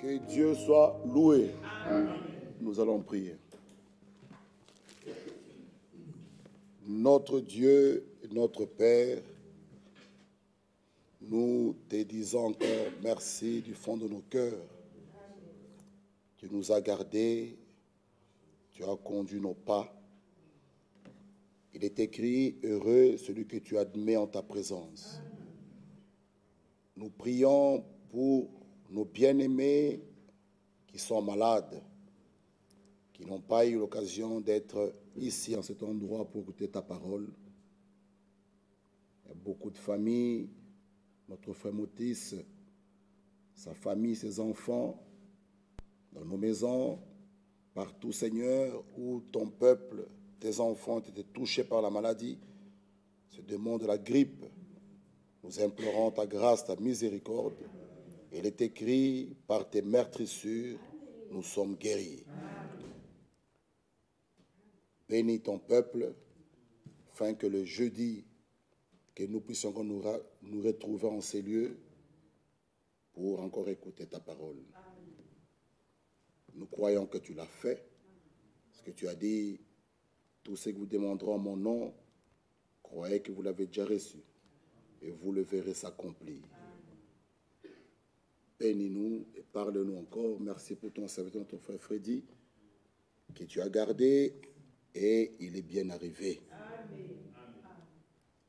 Que Dieu soit loué. Nous allons prier. Notre Dieu, notre Père, nous te disons encore merci du fond de nos cœurs. Tu nous as gardés, tu as conduit nos pas. Il est écrit, heureux celui que tu admets en ta présence. Nous prions pour nos bien-aimés qui sont malades, qui n'ont pas eu l'occasion d'être ici, en cet endroit, pour écouter ta parole. Il y a beaucoup de familles, notre frère Moutis, sa famille, ses enfants, dans nos maisons, partout, Seigneur, où ton peuple, tes enfants ont été touchés par la maladie, ce démon de la grippe. Nous implorons ta grâce, ta miséricorde. Il est écrit, par tes meurtrissures, nous sommes guéris. Bénis ton peuple, afin que le jeudi, que nous puissions nous retrouver en ces lieux pour encore écouter ta parole. Nous croyons que tu l'as fait, parce que tu as dit, tout ce que vous demanderez en mon nom, croyez que vous l'avez déjà reçu, et vous le verrez s'accomplir. Bénis-nous et parle-nous encore. Merci pour ton serviteur, ton frère Freddy, que tu as gardé, et il est bien arrivé. Amen.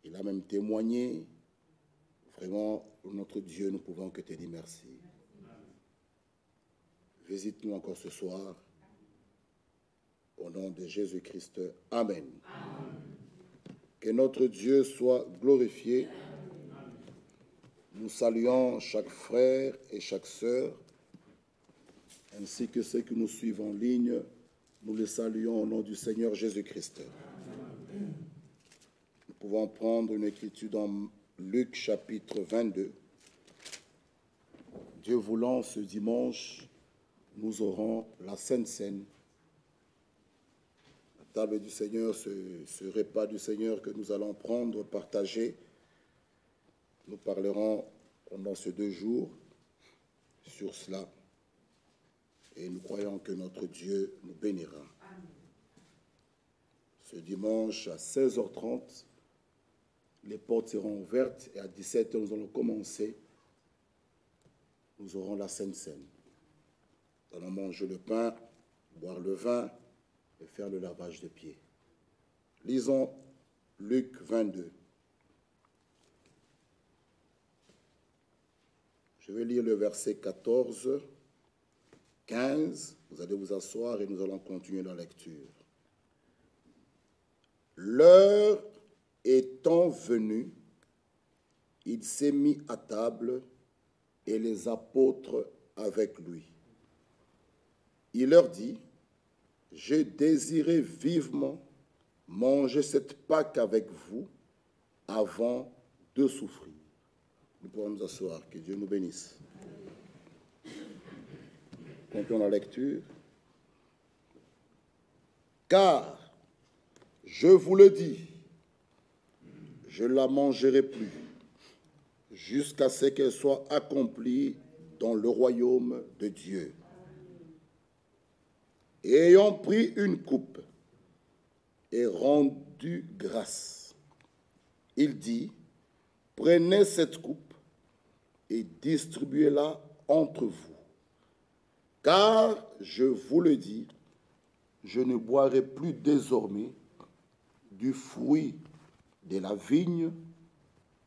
Il a même témoigné. Vraiment, notre Dieu, nous pouvons que te dire merci. Visite-nous encore ce soir. Au nom de Jésus-Christ. Amen. Amen. Que notre Dieu soit glorifié. Nous saluons chaque frère et chaque sœur, ainsi que ceux qui nous suivent en ligne. Nous les saluons au nom du Seigneur Jésus-Christ. Nous pouvons prendre une écriture dans Luc chapitre 22. Dieu voulant, ce dimanche, nous aurons la Sainte Seine. La table du Seigneur, ce repas du Seigneur que nous allons prendre, partager. Nous parlerons pendant ces 2 jours sur cela. Et nous croyons que notre Dieu nous bénira. Amen. Ce dimanche à 16h30, les portes seront ouvertes et à 17h, nous allons commencer. Nous aurons la Sainte Seine. Nous allons manger le pain, boire le vin et faire le lavage des pieds. Lisons Luc 22. Je vais lire le verset 14, 15. Vous allez vous asseoir et nous allons continuer la lecture. L'heure étant venue, il s'est mis à table et les apôtres avec lui. Il leur dit, « J'ai désiré vivement manger cette Pâque avec vous avant de souffrir. » Nous pourrons nous asseoir. Que Dieu nous bénisse. Continuons la lecture. Car, je vous le dis, je ne la mangerai plus, jusqu'à ce qu'elle soit accomplie dans le royaume de Dieu. Et ayant pris une coupe et rendu grâce, il dit, prenez cette coupe et distribuez-la entre vous. Car, je vous le dis, je ne boirai plus désormais du fruit de la vigne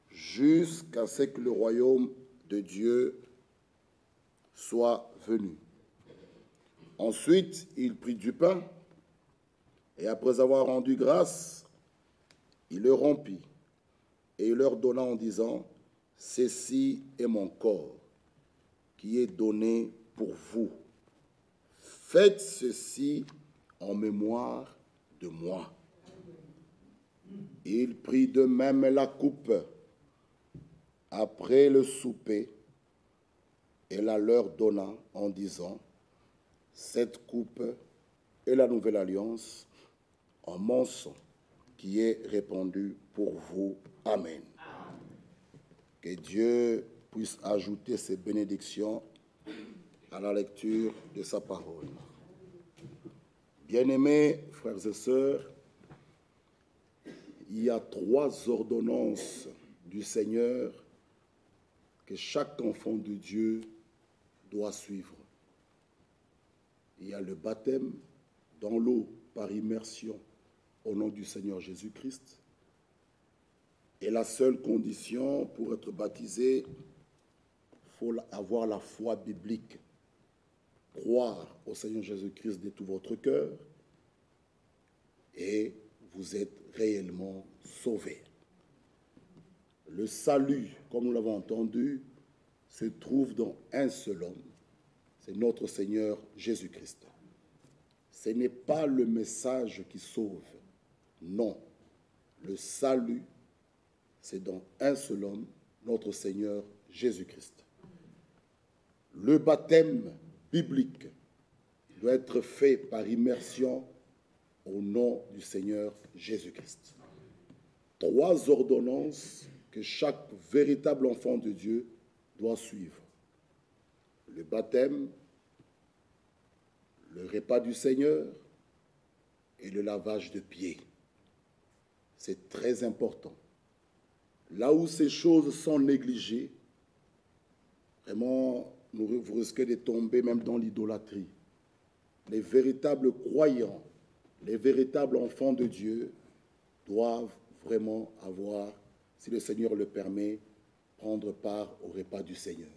jusqu'à ce que le royaume de Dieu soit venu. Ensuite, il prit du pain et après avoir rendu grâce, il le rompit et il leur donna en disant, « Ceci est mon corps qui est donné pour vous. Faites ceci en mémoire de moi. » Il prit de même la coupe après le souper et la leur donna en disant, « Cette coupe est la nouvelle alliance en mon sang qui est répandue pour vous. Amen. » Que Dieu puisse ajouter ses bénédictions à la lecture de sa parole. Bien-aimés frères et sœurs, il y a 3 ordonnances du Seigneur que chaque enfant de Dieu doit suivre. Il y a le baptême dans l'eau par immersion au nom du Seigneur Jésus-Christ. Et la seule condition pour être baptisé, il faut avoir la foi biblique. Croire au Seigneur Jésus-Christ de tout votre cœur et vous êtes réellement sauvés. Le salut, comme nous l'avons entendu, se trouve dans un seul homme, c'est notre Seigneur Jésus-Christ. Ce n'est pas le message qui sauve, non. Le salut, c'est dans un seul homme, notre Seigneur Jésus-Christ. Le baptême biblique doit être fait par immersion au nom du Seigneur Jésus-Christ. 3 ordonnances que chaque véritable enfant de Dieu doit suivre. Le baptême, le repas du Seigneur et le lavage de pieds. C'est très important. Là où ces choses sont négligées, vraiment, vous risquez de tomber même dans l'idolâtrie. Les véritables croyants, les véritables enfants de Dieu doivent vraiment avoir, si le Seigneur le permet, prendre part au repas du Seigneur.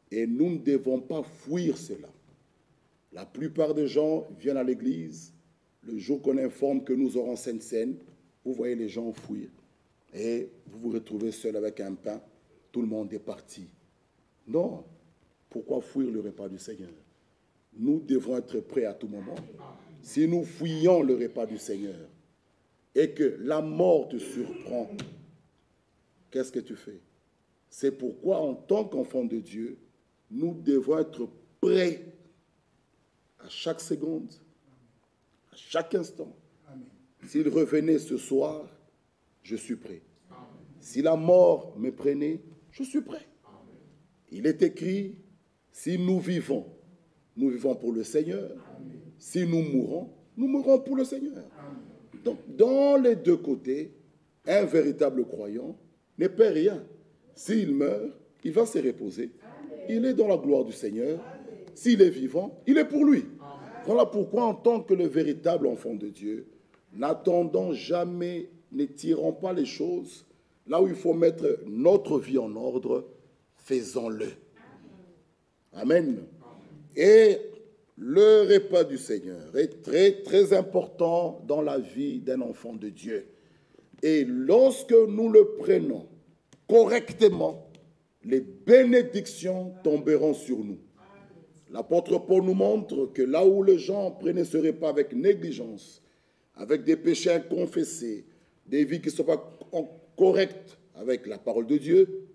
Et nous ne devons pas fuir cela. La plupart des gens viennent à l'église, le jour qu'on informe que nous aurons Sainte Seine, vous voyez les gens fuir. Et vous vous retrouvez seul avec un pain, tout le monde est parti. Non, pourquoi fuir le repas du Seigneur? Nous devons être prêts à tout moment. Si nous fuyons le repas du Seigneur et que la mort te surprend, qu'est-ce que tu fais? C'est pourquoi, en tant qu'enfant de Dieu, nous devons être prêts à chaque seconde, à chaque instant. S'il revenait ce soir, je suis prêt. Si la mort me prenait, je suis prêt. Il est écrit, si nous vivons pour le Seigneur. Si nous mourrons pour le Seigneur. Donc, dans les deux côtés, un véritable croyant ne perd rien. S'il meurt, il va se reposer. Il est dans la gloire du Seigneur. S'il est vivant, il est pour lui. Voilà pourquoi, en tant que le véritable enfant de Dieu, n'attendons jamais, ne tirons pas les choses. Là où il faut mettre notre vie en ordre, faisons-le. Amen. Et le repas du Seigneur est très, très important dans la vie d'un enfant de Dieu. Et lorsque nous le prenons correctement, les bénédictions tomberont sur nous. L'apôtre Paul nous montre que là où les gens prenaient ce repas avec négligence, avec des péchés inconfessés, des vies qui ne sont pas correctes avec la parole de Dieu,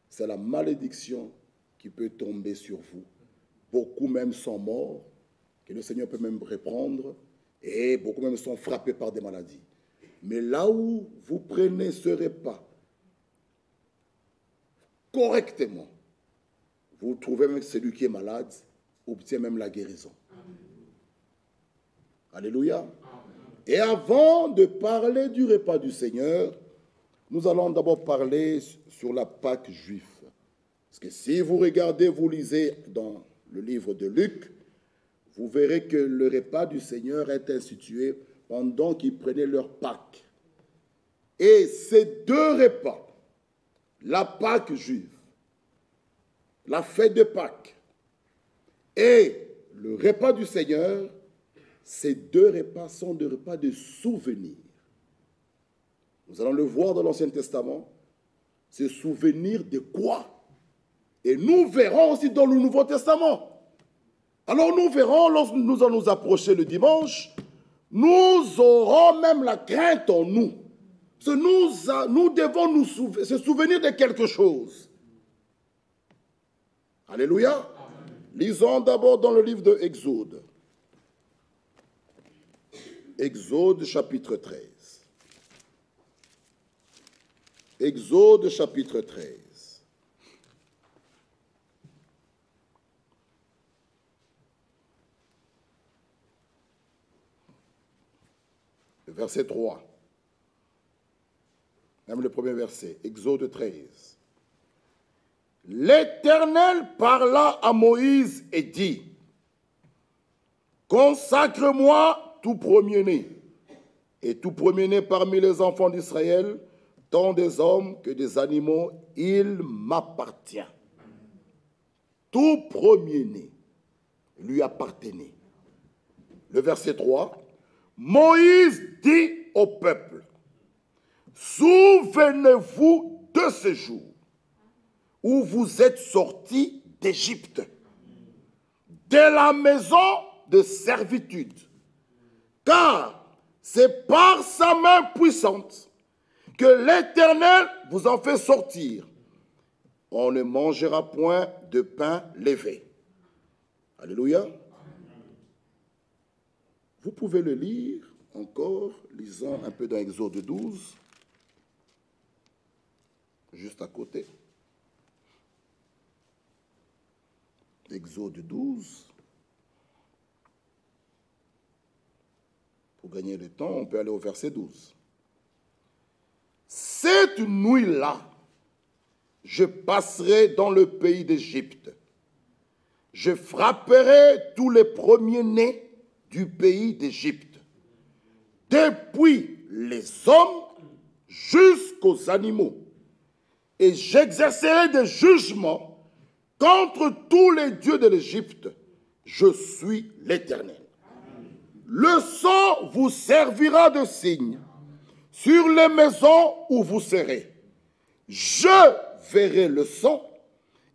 c'est la malédiction qui peut tomber sur vous. Beaucoup même sont morts, que le Seigneur peut même reprendre, et beaucoup même sont frappés par des maladies. Mais là où vous prenez ce repas correctement, vous trouvez même que celui qui est malade obtient même la guérison. Amen. Alléluia. Amen. Et avant de parler du repas du Seigneur, nous allons d'abord parler sur la Pâque juive. Parce que si vous regardez, vous lisez dans le livre de Luc, vous verrez que le repas du Seigneur est institué pendant qu'ils prenaient leur Pâque. Et ces 2 repas, la Pâque juive, la fête de Pâques et le repas du Seigneur, ces 2 repas sont des repas de souvenirs. Nous allons le voir dans l'Ancien Testament. Se souvenir de quoi? Et nous verrons aussi dans le Nouveau Testament. Alors nous verrons, lorsque nous allons nous approcher le dimanche, nous aurons même la crainte en nous. Parce que nous devons se souvenir de quelque chose. Alléluia. Amen. Lisons d'abord dans le livre de Exode. Exode chapitre 13. Exode chapitre 13. le verset 3. Même le premier verset, Exode 13. L'Éternel parla à Moïse et dit, consacre-moi tout premier-né, et tout premier-né parmi les enfants d'Israël, tant des hommes que des animaux, il m'appartient. Tout premier-né lui appartenait. Le verset 3, Moïse dit au peuple, souvenez-vous de ce jour où vous êtes sortis d'Égypte, de la maison de servitude, car c'est par sa main puissante que l'Éternel vous en fait sortir. On ne mangera point de pain levé. Alléluia. Vous pouvez le lire encore, lisant un peu dans Exode 12, juste à côté. Exode 12. Pour gagner le temps, on peut aller au verset 12. Cette nuit-là, je passerai dans le pays d'Égypte. Je frapperai tous les premiers-nés du pays d'Égypte, depuis les hommes jusqu'aux animaux. Et j'exercerai des jugements contre tous les dieux de l'Égypte. Je suis l'Éternel. Le sang vous servira de signe sur les maisons où vous serez. Je verrai le sang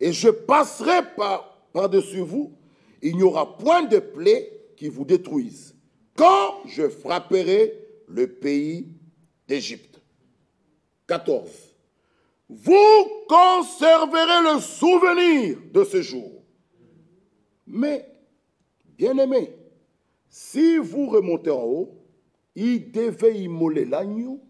et je passerai par-dessus vous. Il n'y aura point de plaie qui vous détruise quand je frapperai le pays d'Égypte. 14. Vous conserverez le souvenir de ce jour. Mais, bien-aimés, si vous remontez en haut, il devait immoler l'agneau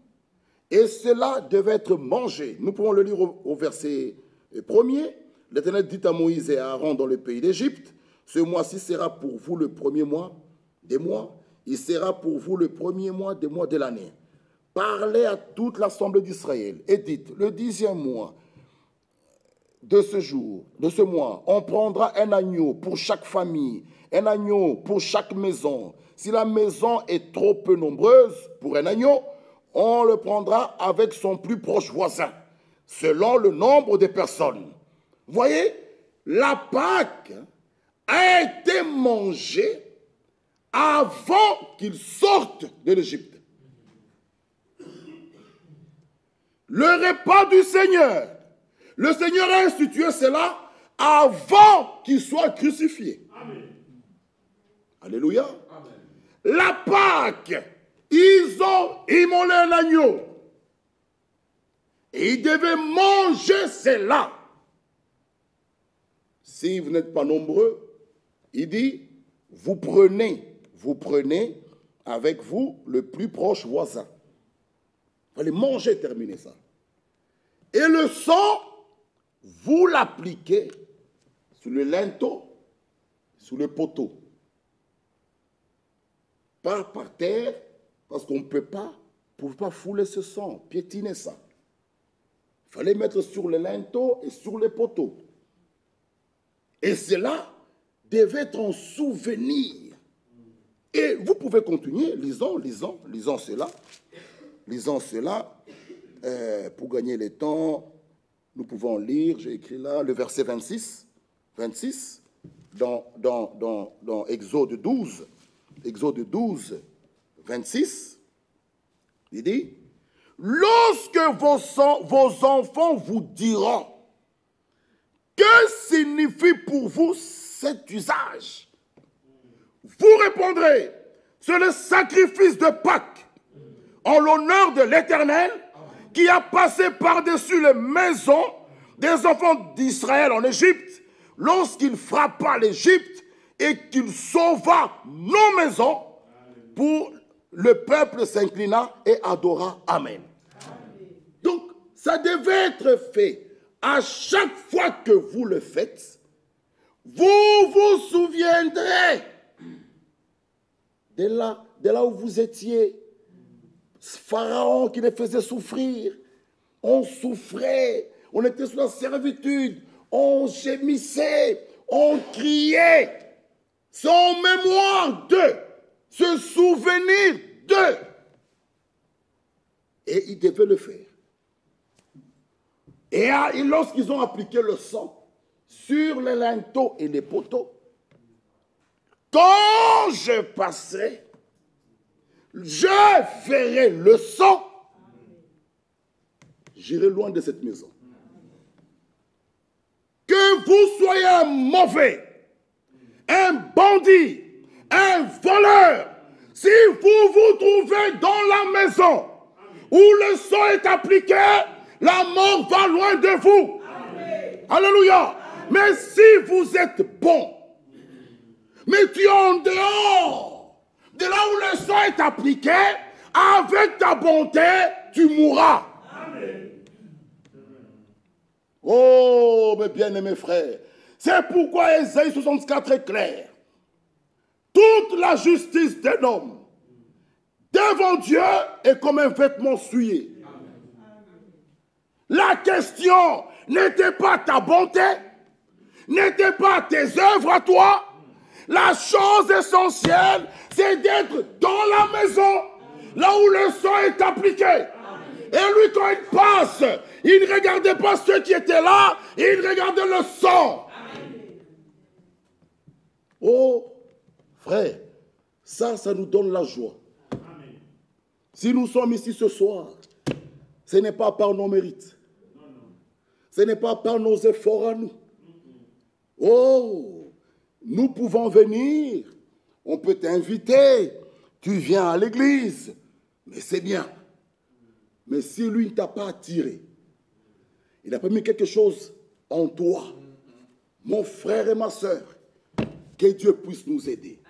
et cela devait être mangé. Nous pouvons le lire au verset 1er. L'Éternel dit à Moïse et à Aaron dans le pays d'Égypte, ce mois-ci sera pour vous le premier mois des mois. Il sera pour vous le premier mois des mois de l'année. Parlez à toute l'assemblée d'Israël et dites, le 10e mois de ce jour, de ce mois, on prendra un agneau pour chaque famille, un agneau pour chaque maison. Si la maison est trop peu nombreuse pour un agneau, on le prendra avec son plus proche voisin, selon le nombre de personnes. Vous voyez, la Pâque a été mangée avant qu'ils sortent de l'Égypte. Le repas du Seigneur, le Seigneur a institué cela avant qu'il soit crucifié. Amen. Alléluia. Amen. La Pâque, ils ont immolé un agneau. Et ils devaient manger cela. Si vous n'êtes pas nombreux, il dit, vous prenez avec vous le plus proche voisin. Vous allez manger, terminer ça. Et le sang, vous l'appliquez sur le linteau, sur le poteau. Pas par terre, parce qu'on ne peut pas fouler ce sang, piétiner ça. Il fallait mettre sur le linteau et sur les poteaux. Et cela devait être un souvenir. Et vous pouvez continuer, lisons cela. Lisons cela. Pour gagner le temps, nous pouvons lire, j'ai écrit là, le verset 26 dans Exode 12. Exode 12, 26. Il dit, lorsque vos enfants vous diront, que signifie pour vous cet usage? Vous répondrez, c'est le sacrifice de Pâques en l'honneur de l'Éternel qui a passé par-dessus les maisons des enfants d'Israël en Égypte lorsqu'il frappa l'Égypte et qu'il sauva nos maisons pour le peuple s'inclina et adora. Amen. Amen. Donc, ça devait être fait. À chaque fois que vous le faites, vous vous souviendrez de là où vous étiez Pharaon qui les faisait souffrir. On souffrait, on était sous la servitude, on gémissait, on criait, sans mémoire d'eux, se souvenir d'eux. Et ils devaient le faire. Et lorsqu'ils ont appliqué le sang sur les linteaux et les poteaux, quand je passerai, je verrai le sang, j'irai loin de cette maison. Que vous soyez un mauvais, un bandit, un voleur, si vous vous trouvez dans la maison où le sang est appliqué, la mort va loin de vous. Amen. Alléluia. Amen. Mais si vous êtes bon, mais tu es en dehors de là où le sang est appliqué, avec ta bonté, tu mourras. Amen. Oh, mes bien-aimés frères, c'est pourquoi Ésaïe 64 est clair. Toute la justice d'un homme devant Dieu est comme un vêtement souillé. La question n'était pas ta bonté, n'était pas tes œuvres à toi. La chose essentielle, c'est d'être dans la maison, là où le sang est appliqué. Et lui, quand il passe, il ne regardait pas ceux qui étaient là, il regardait le sang. Oh, frère, ça nous donne la joie. Si nous sommes ici ce soir, ce n'est pas par nos mérites. Ce n'est pas par nos efforts à nous. Oh, nous pouvons venir, on peut t'inviter, tu viens à l'église, mais c'est bien. Mais si lui ne t'a pas attiré, il n'a pas mis quelque chose en toi, mon frère et ma soeur, que Dieu puisse nous aider.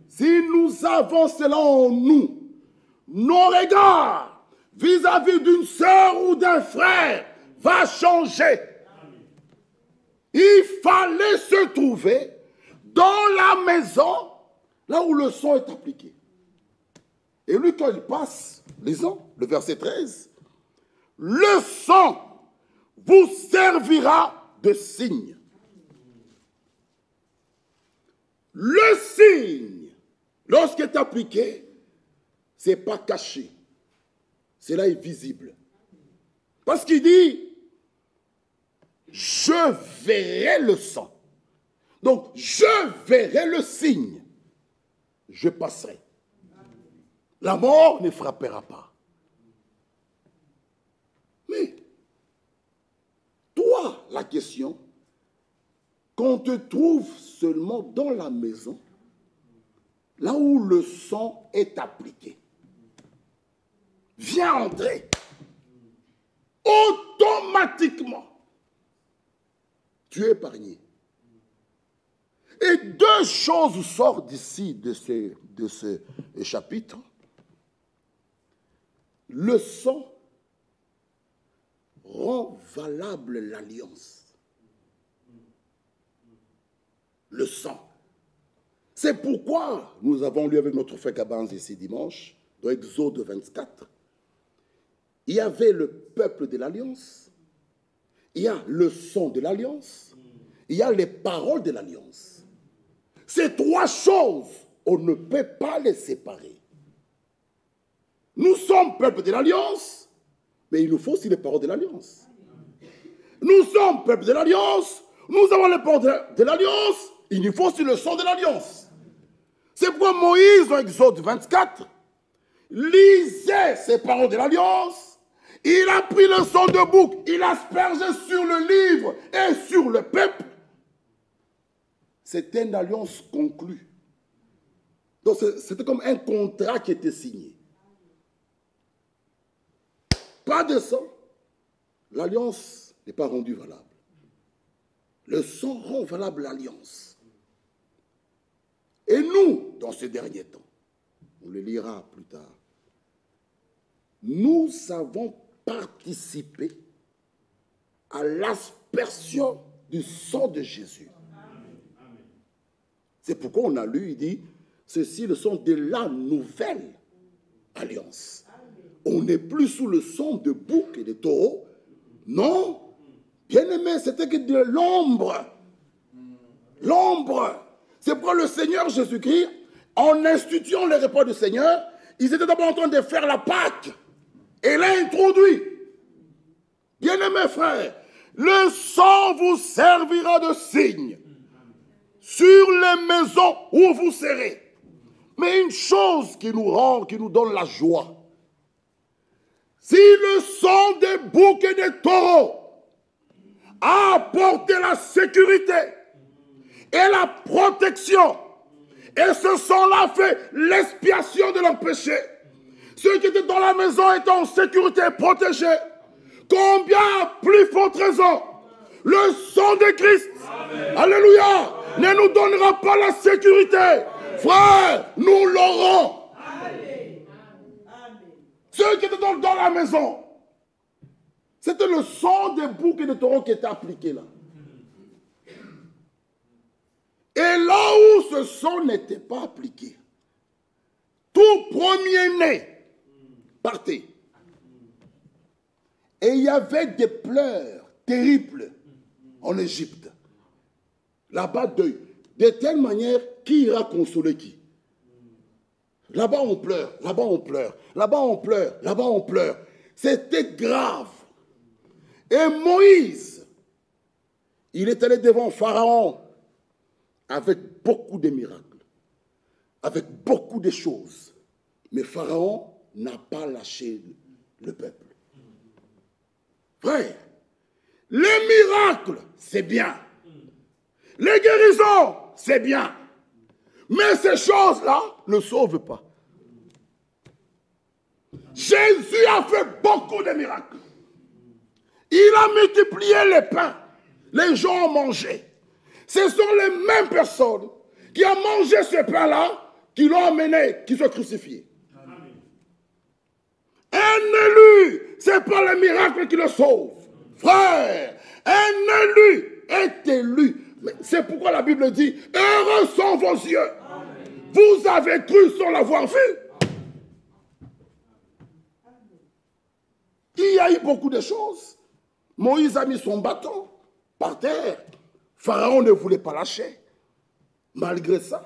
Si nous avons cela en nous, nos regards vis-à-vis d'une soeur ou d'un frère va changer. Il fallait se trouver dans la maison, là où le sang est appliqué. Et lui, quand il passe, lisons le verset 13, le sang vous servira de signe. Le signe, lorsqu'il est appliqué, ce n'est pas caché. Cela est visible. Parce qu'il dit, je verrai le sang. Donc, je verrai le signe. Je passerai. La mort ne frappera pas. Mais, toi, la question, qu'on te trouve seulement dans la maison, là où le sang est appliqué, viens entrer. Automatiquement, tu es épargné. Et deux choses sortent d'ici, de ce chapitre. Le sang rend valable l'alliance. Le sang. C'est pourquoi nous avons lu avec notre frère Cabans ici dimanche, dans Exode 24, il y avait le peuple de l'alliance, il y a le sang de l'alliance, il y a les paroles de l'alliance. Ces trois choses, on ne peut pas les séparer. Nous sommes peuple de l'alliance, mais il nous faut aussi les paroles de l'alliance. Nous sommes peuple de l'alliance, nous avons les paroles de l'alliance, il nous faut aussi le sang de l'alliance. C'est pourquoi Moïse, dans Exode 24, lisait ces paroles de l'alliance. Il a pris le sang de bouc, il a aspergé sur le livre et sur le peuple. C'était une alliance conclue. Donc c'était comme un contrat qui était signé. Pas de sang, l'alliance n'est pas rendue valable. Le sang rend valable l'alliance. Et nous, dans ce dernier temps, on le lira plus tard, nous avons participé à l'aspersion du sang de Jésus. C'est pourquoi on a lu, il dit, ceci le sont de la nouvelle alliance. on n'est plus sous le son de boucs et de taureaux. Non. Bien-aimé, c'était que de l'ombre. L'ombre. C'est pourquoi le Seigneur Jésus-Christ, en instituant les repas du Seigneur, ils étaient d'abord en train de faire la Pâque. Et l'a introduit. Bien-aimés frères, le sang vous servira de signe sur les maisons où vous serez. Mais une chose qui nous donne la joie, si le sang des boucs et des taureaux a apporté la sécurité et la protection, et ce sang-là fait l'expiation de leurs péchés, ceux qui étaient dans la maison étaient en sécurité et protégés, combien plus forte raison le sang de Christ, amen, alléluia, ne nous donnera pas la sécurité. Frère, nous l'aurons. Ceux qui étaient dans la maison, c'était le sang des boucs et des taureaux qui était appliqué là. Et là où ce sang n'était pas appliqué, tout premier-né partait. Et il y avait des pleurs terribles en Égypte. Là-bas, de telle manière, qui ira consoler qui? Là-bas, on pleure, là-bas, on pleure, là-bas, on pleure, là-bas, on pleure. C'était grave. Et Moïse, il est allé devant Pharaon avec beaucoup de miracles, avec beaucoup de choses. Mais Pharaon n'a pas lâché le peuple. Frère, les miracles, c'est bien. Les guérisons, c'est bien. Mais ces choses-là ne sauvent pas. Jésus a fait beaucoup de miracles. Il a multiplié les pains. Les gens ont mangé. Ce sont les mêmes personnes qui ont mangé ce pain-là qui l'ont amené, qui sont crucifiés. Un élu, ce n'est pas le miracle qui le sauve. Frère, un élu est élu. C'est pourquoi la Bible dit, heureux sont vos yeux. Amen. Vous avez cru sans l'avoir vu. Il y a eu beaucoup de choses. Moïse a mis son bâton par terre. Pharaon ne voulait pas lâcher. Malgré ça,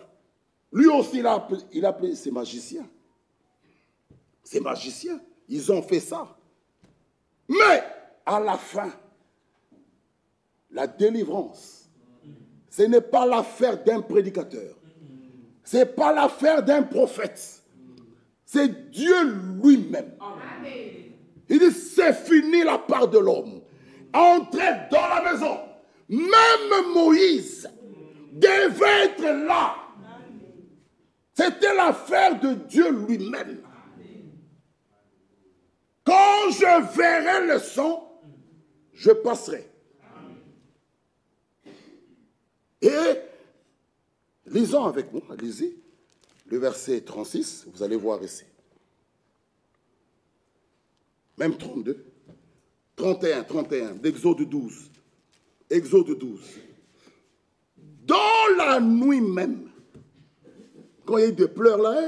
lui aussi, il a appelé ses magiciens. Ces magiciens, ils ont fait ça. Mais, à la fin, la délivrance, ce n'est pas l'affaire d'un prédicateur. Ce n'est pas l'affaire d'un prophète. C'est Dieu lui-même. Il dit, c'est fini la part de l'homme. Entrez dans la maison. Même Moïse devait être là. C'était l'affaire de Dieu lui-même. Quand je verrai le sang, je passerai. Et lisons avec moi, lisez le verset 36, vous allez voir ici. Même 32, 31, d'Exode 12. Exode 12. Dans la nuit même, quand il y a eu des pleurs là,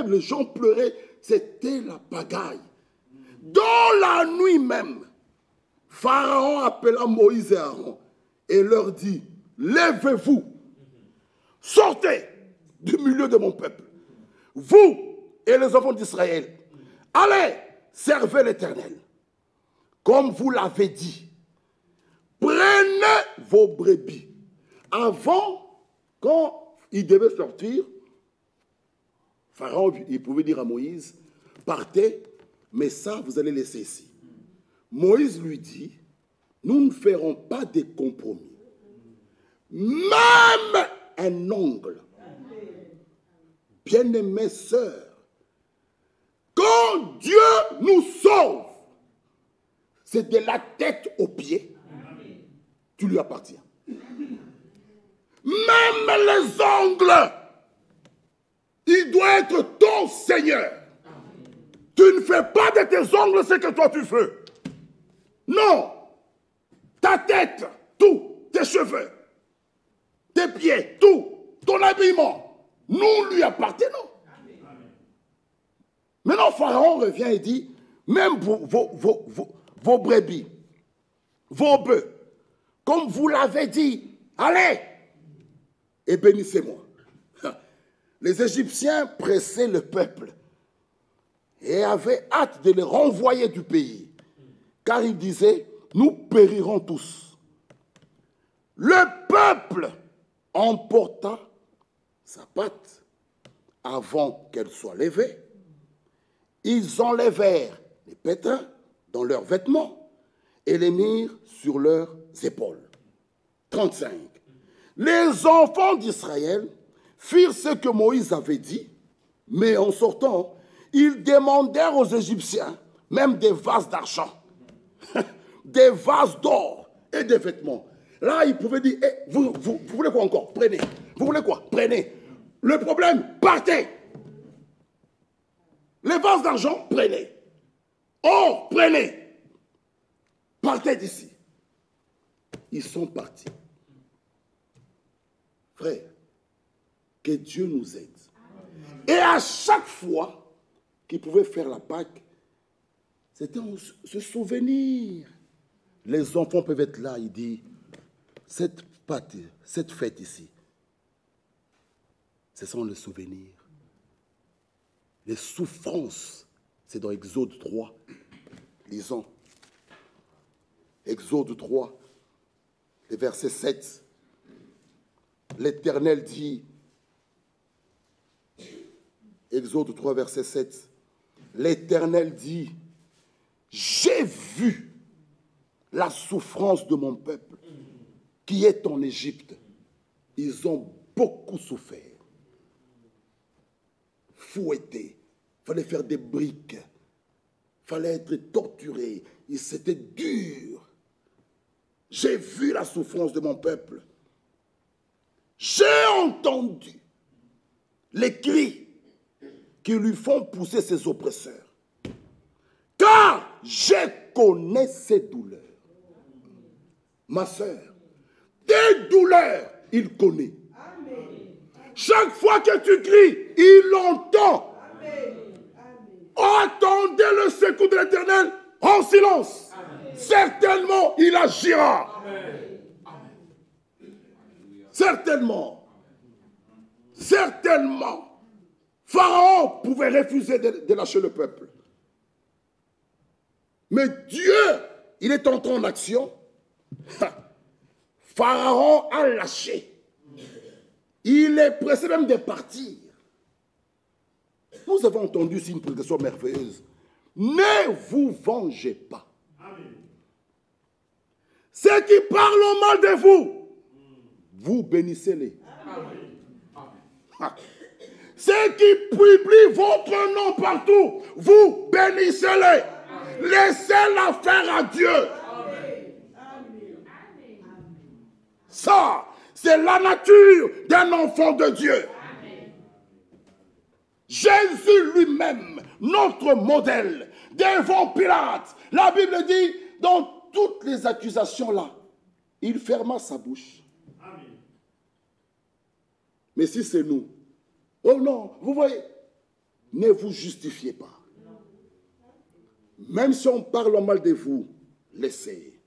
les gens pleuraient, c'était la pagaille. Dans la nuit même, Pharaon appela Moïse et Aaron et leur dit, lèvez-vous, sortez du milieu de mon peuple, vous et les enfants d'Israël, allez, servez l'Éternel, comme vous l'avez dit. Prenez vos brebis. Avant, quand il devait sortir, Pharaon, il pouvait dire à Moïse, partez, mais ça, vous allez laisser ici. Moïse lui dit, nous ne ferons pas de compromis. Même un ongle. Bien-aimées sœurs, quand Dieu nous sauve, c'est de la tête aux pieds, tu lui appartiens. Même les ongles, il doit être ton Seigneur. Tu ne fais pas de tes ongles ce que toi tu veux. Non. Ta tête, tout, tes cheveux, tes pieds, tout, ton habillement, nous lui appartenons. Maintenant, Pharaon revient et dit, même vos brebis, vos bœufs, comme vous l'avez dit, allez et bénissez-moi. Les Égyptiens pressaient le peuple et avaient hâte de les renvoyer du pays, car ils disaient, nous périrons tous. Le peuple emporta sa pâte avant qu'elle soit levée. Ils enlevèrent les pétrins dans leurs vêtements et les mirent sur leurs épaules. 35. Les enfants d'Israël firent ce que Moïse avait dit, mais en sortant, ils demandèrent aux Égyptiens même des vases d'argent, des vases d'or et des vêtements. Là, ils pouvaient dire, hey, vous voulez quoi encore? Prenez. Vous voulez quoi? Prenez. Le problème, partez. Les vases d'argent, prenez. Or, prenez. Partez d'ici. Ils sont partis. Frère, que Dieu nous aide. Et à chaque fois qu'ils pouvaient faire la Pâque, c'était se souvenir. Les enfants peuvent être là, il dit, cette Pâque, cette fête ici, ce sont les souvenirs. Les souffrances, c'est dans Exode 3. Lisons. Exode 3, le verset 7. L'Éternel dit, Exode 3, verset 7, l'Éternel dit, j'ai vu la souffrance de mon peuple qui est en Égypte. Ils ont beaucoup souffert. Fouettés, il fallait faire des briques, il fallait être torturé, c'était dur. J'ai vu la souffrance de mon peuple. J'ai entendu les cris qui lui font pousser ses oppresseurs. Car je connais ses douleurs. Ma sœur, tes douleurs, il connaît. Amen. Chaque fois que tu cries, il l'entend. Attendez le secours de l'Éternel en silence. Amen. Certainement, il agira. Amen. Certainement. Certainement. Pharaon pouvait refuser de lâcher le peuple. Mais Dieu, il est entré en action. Pharaon a lâché. Il est pressé même de partir. Nous avons entendu ici une prédication merveilleuse. Ne vous vengez pas. Amen. Ceux qui parlent mal de vous, vous bénissez-les. Ceux qui publient votre nom partout, vous bénissez-les. Laissez l'affaire à Dieu. Amen. Ça, c'est la nature d'un enfant de Dieu. Amen. Jésus lui-même, notre modèle, devant Pilate, la Bible dit, dans toutes les accusations là, il ferma sa bouche. Amen. Mais si c'est nous, oh non, vous voyez, ne vous justifiez pas. Même si on parle mal de vous, laissez.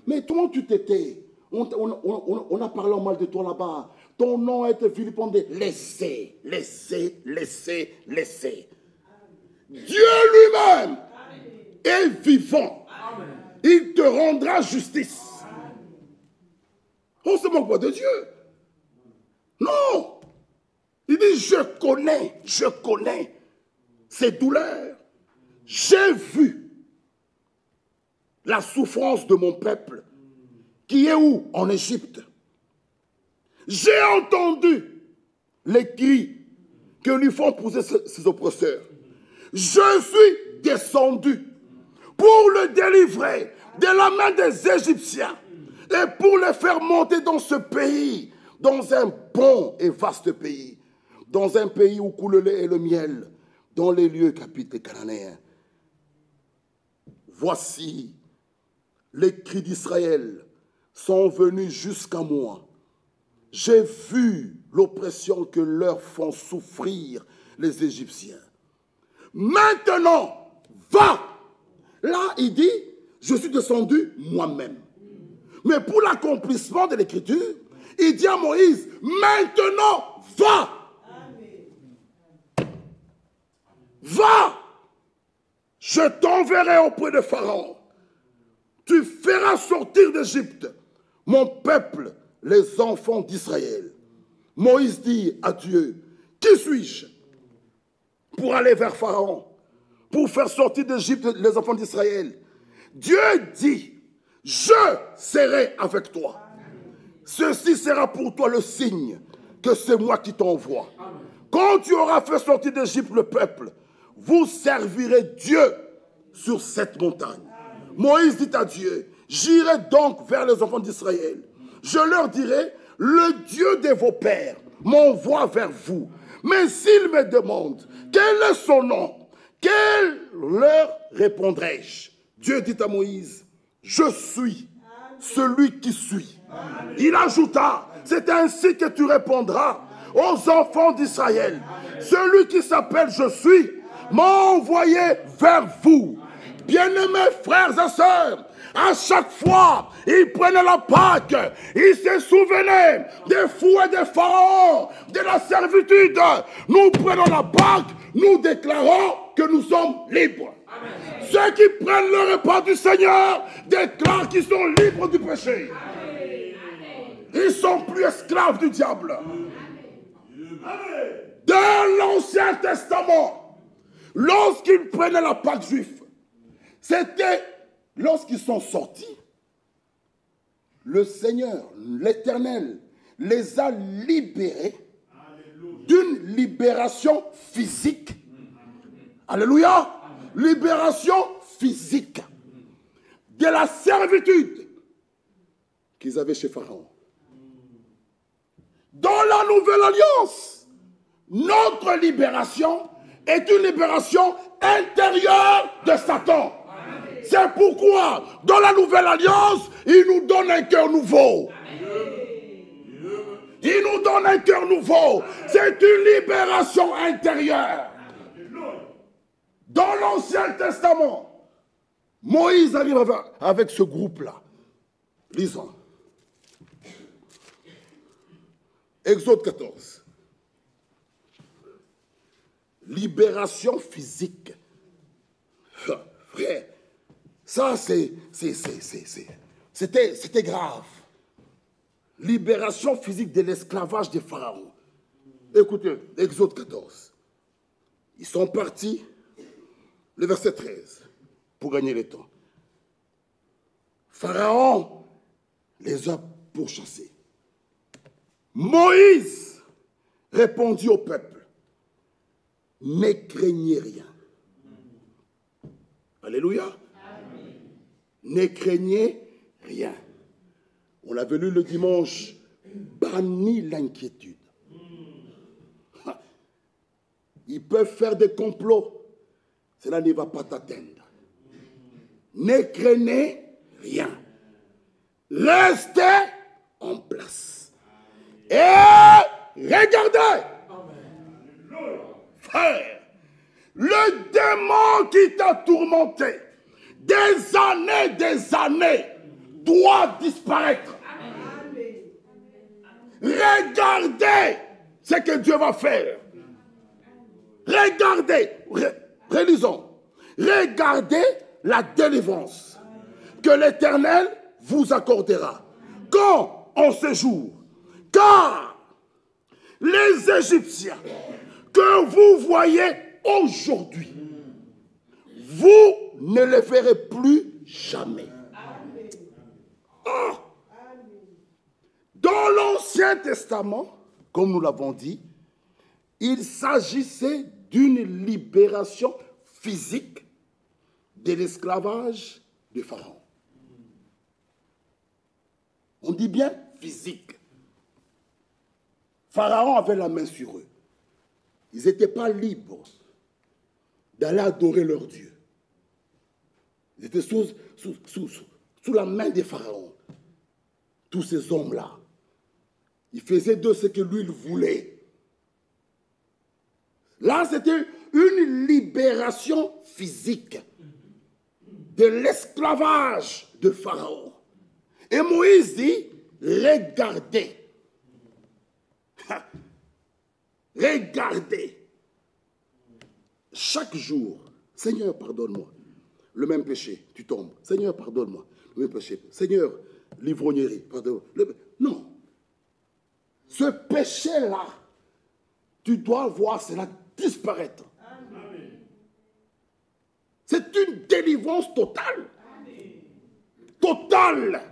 Mais toi, tu t'étais, on a parlé mal de toi là-bas, ton nom a été vilipendé. Laissez, laissez, laissez, laissez. Dieu lui-même est vivant. Amen. Il te rendra justice. On ne se moque pas de Dieu. Non. Il dit, je connais ces douleurs. J'ai vu la souffrance de mon peuple qui est où? En Égypte. J'ai entendu les cris que lui font pousser ses oppresseurs. Je suis descendu pour le délivrer de la main des Égyptiens et pour le faire monter dans ce pays, dans un bon et vaste pays, dans un pays où coule le lait et le miel, dans les lieux qu'habitent les Cananéens. Voici, les cris d'Israël sont venus jusqu'à moi. J'ai vu l'oppression que leur font souffrir les Égyptiens. Maintenant, va Là, il dit, je suis descendu moi-même. Mais pour l'accomplissement de l'écriture, il dit à Moïse, maintenant, va. Va. Je t'enverrai auprès de Pharaon. Tu feras sortir d'Égypte mon peuple, les enfants d'Israël. Moïse dit à Dieu, qui suis-je pour aller vers Pharaon, pour faire sortir d'Égypte les enfants d'Israël? Dieu dit, je serai avec toi. Ceci sera pour toi le signe que c'est moi qui t'envoie. Quand tu auras fait sortir d'Égypte le peuple, vous servirez Dieu sur cette montagne. Moïse dit à Dieu, j'irai donc vers les enfants d'Israël. Je leur dirai, le Dieu de vos pères m'envoie vers vous. Mais s'ils me demandent, quel est son nom? Quel leur répondrai-je? Dieu dit à Moïse, je suis celui qui suis. Il ajouta, c'est ainsi que tu répondras aux enfants d'Israël. Celui qui s'appelle je suis m'a envoyé vers vous. Bien-aimés frères et sœurs, à chaque fois, ils prenaient la Pâque, ils se souvenaient des fouets des pharaons, de la servitude. Nous prenons la Pâque, nous déclarons que nous sommes libres. Amen. Ceux qui prennent le repas du Seigneur déclarent qu'ils sont libres du péché. Amen. Ils ne sont plus esclaves du diable. Amen. Dans l'Ancien Testament, lorsqu'ils prenaient la Pâque juive, c'était lorsqu'ils sont sortis, le Seigneur, l'Éternel, les a libérés d'une libération physique. Alléluia! Libération physique de la servitude qu'ils avaient chez Pharaon. Dans la Nouvelle Alliance, notre libération est une libération intérieure de Satan. C'est pourquoi, dans la Nouvelle Alliance, il nous donne un cœur nouveau. Il nous donne un cœur nouveau. C'est une libération intérieure. Dans l'Ancien Testament, Moïse arrive avec ce groupe-là. Lisons. Exode 14. Libération physique. Frère, ça c'était grave. Libération physique de l'esclavage des pharaons. Écoutez, Exode 14. Ils sont partis, le verset 13, pour gagner le temps. Pharaon les a pourchassés. Moïse répondit au peuple, ne craignez rien. Alléluia. Amen. Ne craignez rien. On l'avait lu le dimanche, bannis l'inquiétude. Ils peuvent faire des complots, cela ne va pas t'atteindre. Ne craignez rien. Restez en place. Et regardez. Frère, le démon qui t'a tourmenté des années doit disparaître. Regardez ce que Dieu va faire. Regardez, relisons. Regardez la délivrance que l'Éternel vous accordera. Quand en ce jour, car les Égyptiens que vous voyez aujourd'hui, vous ne les verrez plus jamais. Oh. Dans l'Ancien Testament, comme nous l'avons dit, il s'agissait d'une libération physique de l'esclavage de Pharaon. On dit bien physique. Pharaon avait la main sur eux. Ils n'étaient pas libres d'aller adorer leur Dieu. Ils étaient sous la main des pharaons. Tous ces hommes-là. Il faisait d'eux ce que lui il voulait. Là, c'était une libération physique de l'esclavage de Pharaon. Et Moïse dit, regardez. Regardez. Chaque jour, Seigneur, pardonne-moi. Le même péché, tu tombes. Seigneur, pardonne-moi. Le même péché. Seigneur, l'ivrognerie, pardonne-moi. Non. Ce péché-là, tu dois voir cela disparaître. C'est une délivrance totale. Totale.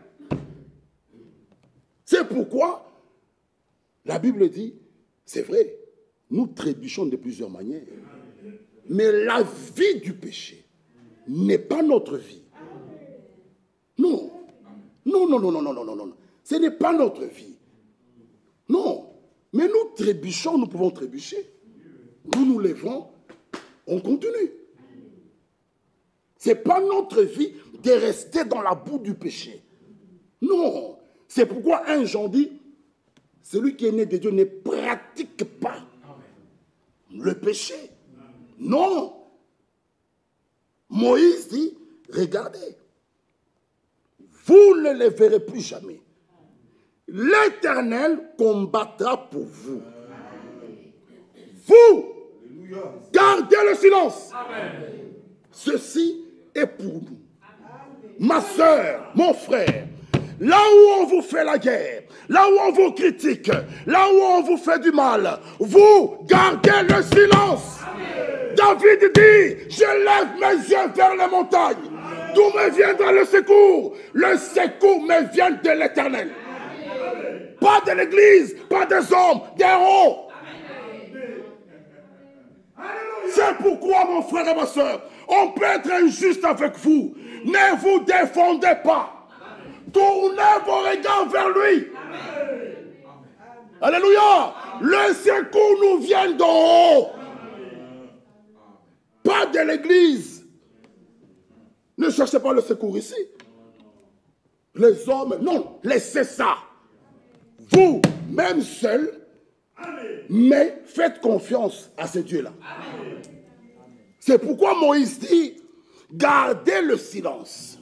C'est pourquoi la Bible dit, c'est vrai, nous trébuchons de plusieurs manières. Mais la vie du péché n'est pas notre vie. Non. Non, non, non, non, non, non, non, non. Ce n'est pas notre vie. Non. Mais nous trébuchons, nous pouvons trébucher. Nous nous levons, on continue. Ce n'est pas notre vie de rester dans la boue du péché. Non. C'est pourquoi un Jean dit, celui qui est né de Dieu ne pratique pas le péché. Non. Moïse dit, regardez, vous ne les verrez plus jamais. L'Éternel combattra pour vous. Vous, gardez le silence. Ceci est pour nous. Ma soeur, mon frère, là où on vous fait la guerre, là où on vous critique, là où on vous fait du mal, vous gardez le silence. David dit, je lève mes yeux vers les montagnes. D'où me viendra le secours? Le secours me vient de l'Éternel. Pas de l'Église, pas des hommes, des héros. C'est pourquoi, mon frère et ma soeur, on peut être injuste avec vous. Ne vous défendez pas. Tournez vos regards vers lui. Alléluia. Le secours nous vient d'en haut. Pas de l'Église. Ne cherchez pas le secours ici. Les hommes, non, laissez ça. Vous, même seul, mais faites confiance à ce Dieu-là. C'est pourquoi Moïse dit, gardez le silence.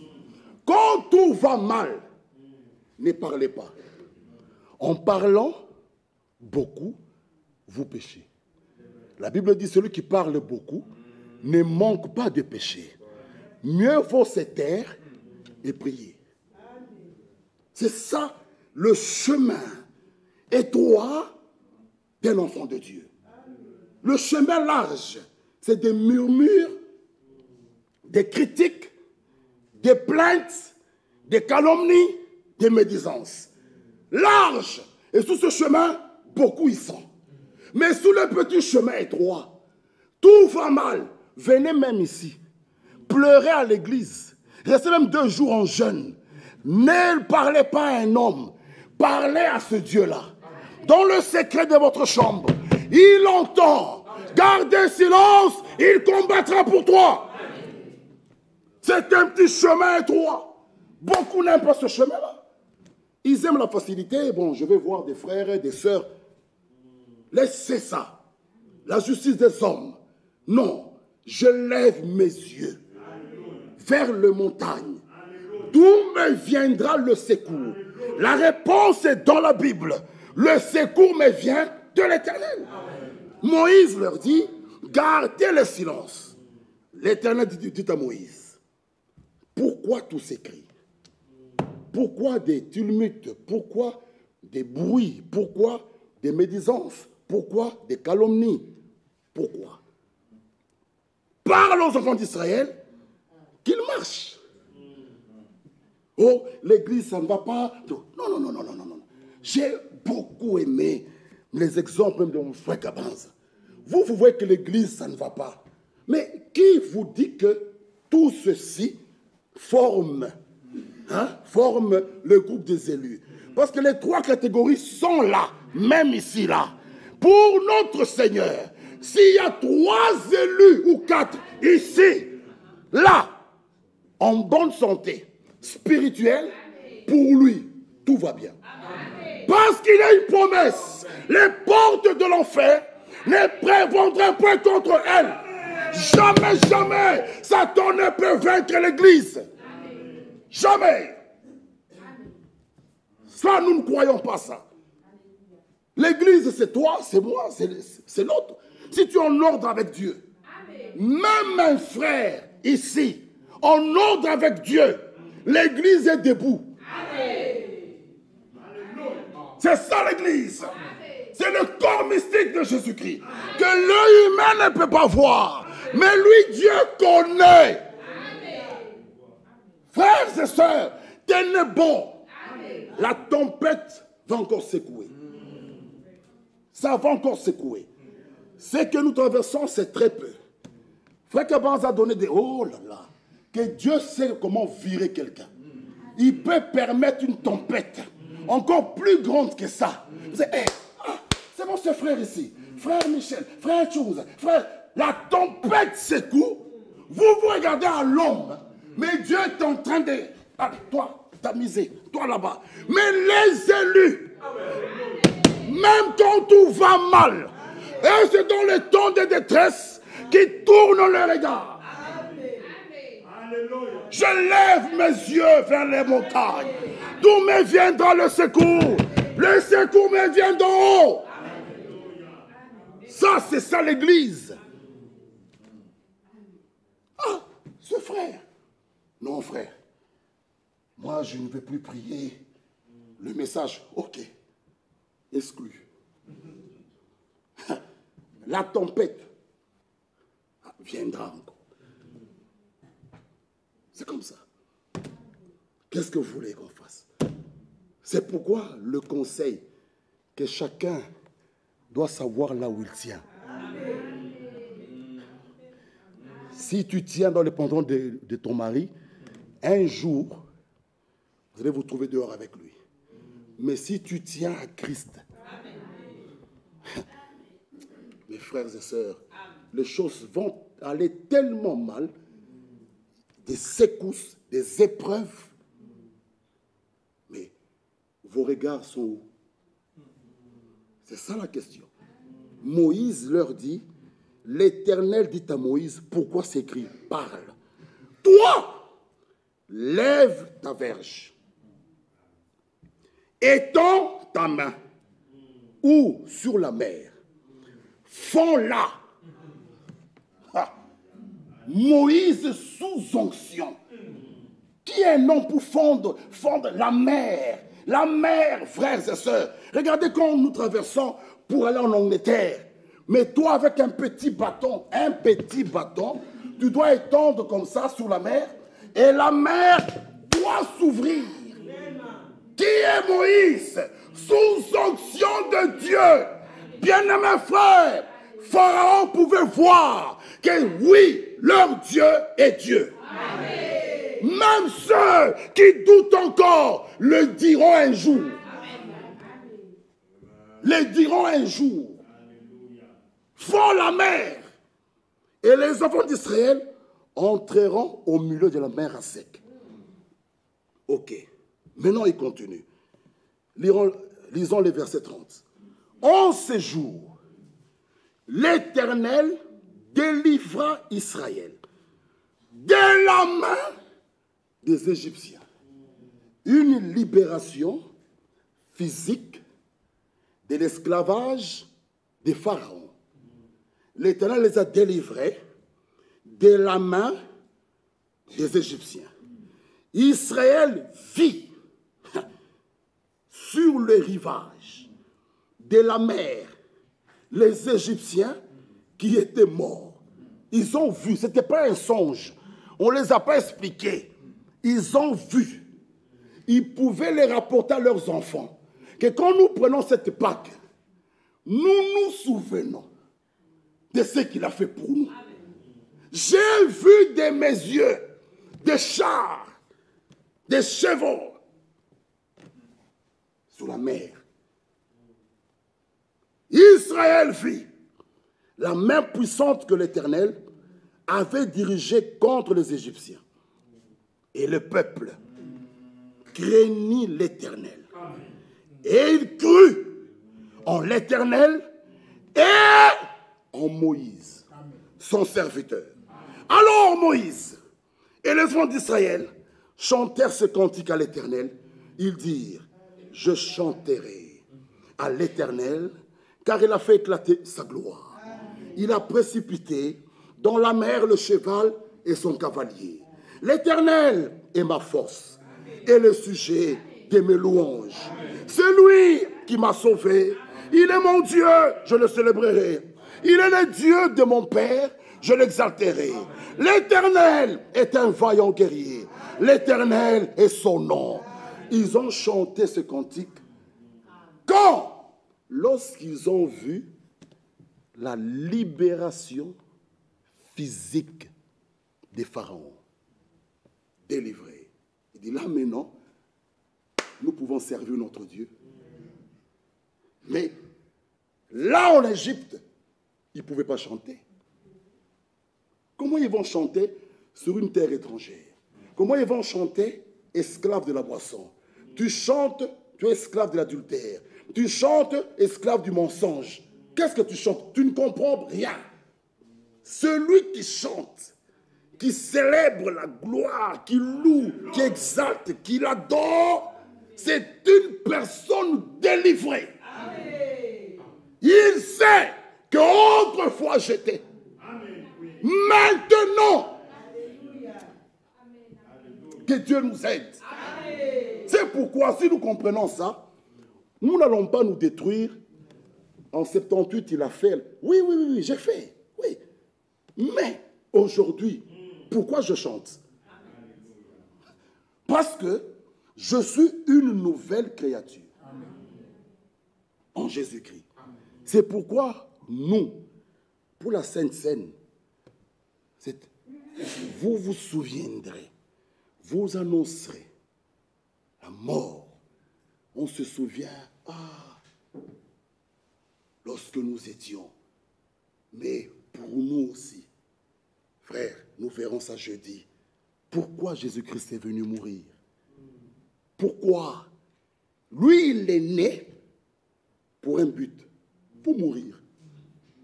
Quand tout va mal, ne parlez pas. En parlant beaucoup, vous péchez. La Bible dit, celui qui parle beaucoup ne manque pas de péché. Mieux vaut se taire et prier. C'est ça le chemin étroit d'un enfant de Dieu. Le chemin large, c'est des murmures, des critiques, des plaintes, des calomnies, des médisances. Large, et sous ce chemin, beaucoup y sont. Mais sous le petit chemin étroit, tout va mal. Venez même ici, pleurez à l'église, restez même 2 jours en jeûne. Ne parlez pas à un homme, parlez à ce Dieu-là. Dans le secret de votre chambre, il entend. Gardez silence, il combattra pour toi. C'est un petit chemin étroit. Beaucoup n'aiment pas ce chemin-là. Ils aiment la facilité. Bon, je vais voir des frères et des sœurs. Laissez ça. La justice des hommes. Non, je lève mes yeux vers les montagnes. D'où me viendra le secours? La réponse est dans la Bible. Le secours me vient de l'Éternel. Moïse leur dit, gardez le silence. L'Éternel dit à Moïse, pourquoi tous ces cris? Pourquoi des tumultes? Pourquoi des bruits? Pourquoi des médisances? Pourquoi des calomnies? Pourquoi? Parle aux enfants d'Israël qu'ils marchent. Oh, l'église, ça ne va pas. Non, non, non, non, non, non, non. J'ai beaucoup aimé les exemples même de mon frère Cabanza. Vous voyez que l'église, ça ne va pas. Mais qui vous dit que tout ceci forme le groupe des élus? Parce que les 3 catégories sont là, même ici, là. Pour notre Seigneur, s'il y a 3 élus ou 4 ici, là, en bonne santé spirituelle, pour lui, tout va bien. Parce qu'il a une promesse. Les portes de l'enfer ne prévaudront point contre elle. Jamais, jamais, Satan ne peut vaincre l'Église. Jamais. Ça, nous ne croyons pas ça. L'Église, c'est toi, c'est moi, c'est l'autre. Si tu es en ordre avec Dieu, même un frère ici, en ordre avec Dieu, l'Église est debout. C'est ça l'Église. C'est le corps mystique de Jésus-Christ que l'œil humain ne peut pas voir. Mais lui, Dieu connaît. Frères et sœurs, tenez bon. La tempête va encore secouer. Ça va encore secouer. Ce que nous traversons, c'est très peu. Frère Kabans a donné des... Oh là là. Que Dieu sait comment virer quelqu'un. Il peut permettre une tempête encore plus grande que ça. C'est mon frère ici. Frère Michel, frère Chose, frère... La tempête secoue. Vous regardez à l'ombre. Mais Dieu est en train de... Allez, toi, tamisé, toi là-bas. Mais les élus, même quand tout va mal, et c'est dans les temps de détresse qu'ils tournent le regard. Je lève mes yeux vers les montagnes. D'où me viendra le secours? Le secours me vient d'en haut. Ça, c'est ça l'Église. Ah, ce frère. Non, frère. Moi, je ne vais plus prier. Le message, ok. Exclu. La tempête viendra encore. C'est comme ça. Qu'est-ce que vous voulez qu'on fasse? C'est pourquoi le conseil que chacun doit savoir là où il tient. Si tu tiens dans le pendant de ton mari, un jour, vous allez vous trouver dehors avec lui. Mais si tu tiens à Christ, mes frères et sœurs, les choses vont aller tellement mal, des secousses, des épreuves, mais vos regards sont où? C'est ça la question. Moïse leur dit, l'Éternel dit à Moïse, pourquoi c'est écrit? Parle. Toi, lève ta verge. Étends ta main. Ou sur la mer. Fonds-la. Moïse sous onction. Qui est un homme pour fondre la mer? La mer, frères et sœurs. Regardez quand nous traversons pour aller en Angleterre. Mais toi, avec un petit bâton, tu dois étendre comme ça sur la mer. Et la mer doit s'ouvrir. Qui est Moïse? Sous onction de Dieu. Bien-aimés frères, Pharaon pouvait voir que oui, leur Dieu est Dieu. Amen. Même ceux qui doutent encore le diront un jour. Le diront un jour. Font la mer. Et les enfants d'Israël entreront au milieu de la mer à sec. Ok. Maintenant, il continue. Lisons les versets 30. En ces jours, l'Éternel délivra Israël de la main des Égyptiens. Une libération physique de l'esclavage des pharaons. L'Éternel les a délivrés de la main des Égyptiens. Israël vit sur le rivage de la mer les Égyptiens qui étaient morts. Ils ont vu, ce n'était pas un songe. On ne les a pas expliqués. Ils ont vu. Ils pouvaient les rapporter à leurs enfants. Que quand nous prenons cette Pâque, nous nous souvenons de ce qu'il a fait pour nous. J'ai vu de mes yeux des chars, des chevaux sur la mer. Israël vit la main puissante que l'Éternel avait dirigée contre les Égyptiens. Et le peuple craignit l'Éternel. Et il crut en l'Éternel et en Moïse, son serviteur. Alors Moïse et les enfants d'Israël chantèrent ce cantique à l'Éternel. Ils dirent, je chanterai à l'Éternel, car il a fait éclater sa gloire. Il a précipité dans la mer le cheval et son cavalier. L'Éternel est ma force et le sujet de mes louanges. C'est lui qui m'a sauvé. Il est mon Dieu, je le célébrerai. Il est le Dieu de mon Père, je l'exalterai. L'Éternel est un vaillant guerrier. L'Éternel est son nom. Ils ont chanté ce cantique quand? Lorsqu'ils ont vu la libération physique des pharaons. Délivrés. Il dit là maintenant, nous pouvons servir notre Dieu. Mais là en Égypte, ils ne pouvaient pas chanter. Comment ils vont chanter sur une terre étrangère? Comment ils vont chanter esclaves de la boisson? Tu chantes, tu es esclave de l'adultère. Tu chantes esclave du mensonge. Qu'est-ce que tu chantes? Tu ne comprends rien. Celui qui chante, qui célèbre la gloire, qui loue, qui exalte, qui l'adore, c'est une personne délivrée. Amen. Il sait qu'autrefois j'étais. Maintenant, que Dieu nous aide. C'est pourquoi, si nous comprenons ça, nous n'allons pas nous détruire. En 78, il a fait. Oui, j'ai fait. Oui. Mais aujourd'hui, pourquoi je chante? Parce que je suis une nouvelle créature en Jésus-Christ. C'est pourquoi nous, pour la Sainte Seine, vous vous souviendrez, vous annoncerez la mort. On se souvient, lorsque nous étions. Mais pour nous aussi, frères, nous verrons ça jeudi. Pourquoi Jésus-Christ est venu mourir? Pourquoi? Lui, il est né pour un but, pour mourir.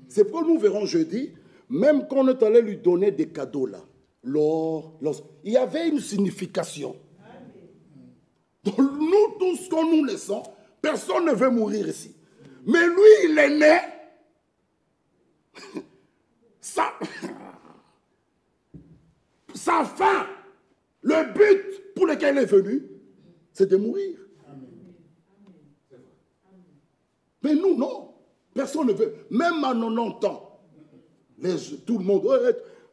C'est pourquoi nous verrons jeudi, même quand on est allé lui donner des cadeaux là, l'or, il y avait une signification. Donc nous tous, quand nous naissons, personne ne veut mourir ici. Mais lui, il est né. Sa fin, le but pour lequel il est venu, c'est de mourir. Mais nous, non. Personne ne veut. Même à 90 ans, tout le monde,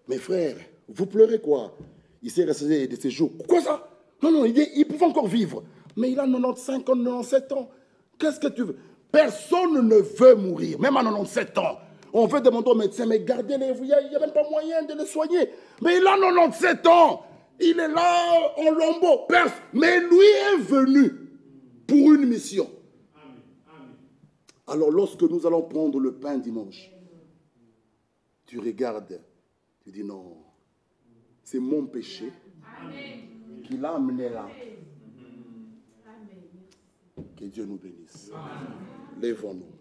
mes frères, vous pleurez quoi? Il s'est resté de ses jours. Quoi ça? Non, il pouvait encore vivre. Mais il a 95 ans, 97 ans. Qu'est-ce que tu veux? Personne ne veut mourir, même à 97 ans. On veut demander au médecin, mais gardez-les, il n'y a même pas moyen de le soigner. Mais il a 97 ans. Il est là en lambeau. Mais lui est venu pour une mission. Alors lorsque nous allons prendre le pain dimanche, tu regardes, tu dis non, c'est mon péché qui l'a amené là. Que Dieu nous bénisse. Lèvons-nous.